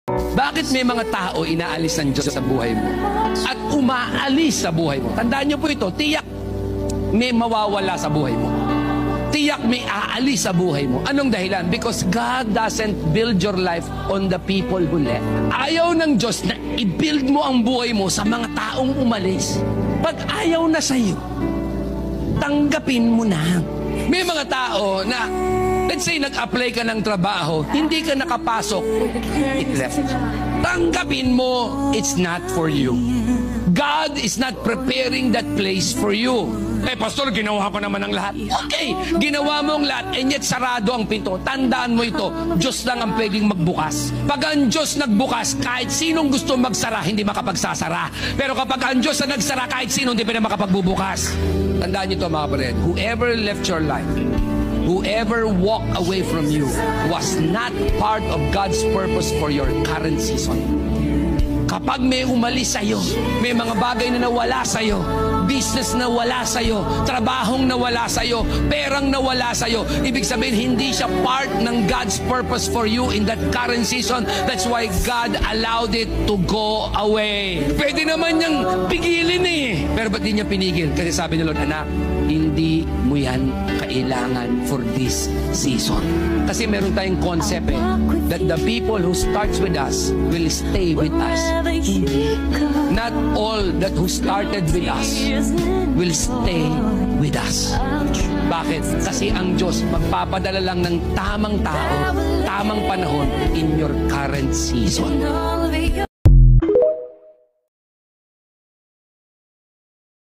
Bakit may mga tao inaalis ng Diyos sa buhay mo at umaalis sa buhay mo? Tandaan niyo po ito, tiyak may mawawala sa buhay mo. Tiyak may aalis sa buhay mo. Anong dahilan? Because God doesn't build your life on the people who left. Ayaw ng Diyos na i-build mo ang buhay mo sa mga taong umalis. Pag ayaw na sa'yo, tanggapin mo na. May mga tao na, let's say, nag-apply ka ng trabaho, hindi ka nakapasok, it left. Tanggapin mo, it's not for you. God is not preparing that place for you. Pastor, ginawa ko naman ang lahat. Okay, ginawa mo ang lahat, and yet sarado ang pinto. Tandaan mo ito, Diyos lang ang pwedeng magbukas. Pag ang Diyos nagbukas, kahit sinong gusto magsara, hindi makapagsasara. Pero kapag ang Diyos na nagsara, kahit sino hindi pa na makapagbubukas. Tandaan niyo ito, mga kapatid. Whoever left your life, whoever walked away from you, was not part of God's purpose for your current season. Kapag may umalis sa'yo, may mga bagay na nawala sa'yo, business na wala sa'yo, trabahong nawala sa'yo, perang nawala sa'yo, ibig sabihin hindi siya part ng God's purpose for you in that current season. That's why God allowed it to go away. Pwede naman niyang pigilin eh. Pero ba't di niya pinigil? Kasi sabi ni Lord, anak, hindi mo yan kailangan for this season. Kasi meron tayong concept that the people who starts with us will stay with us. Not all that who started with us will stay with us. Bakit? Kasi ang Diyos magpapadala lang ng tamang tao, tamang panahon in your current season.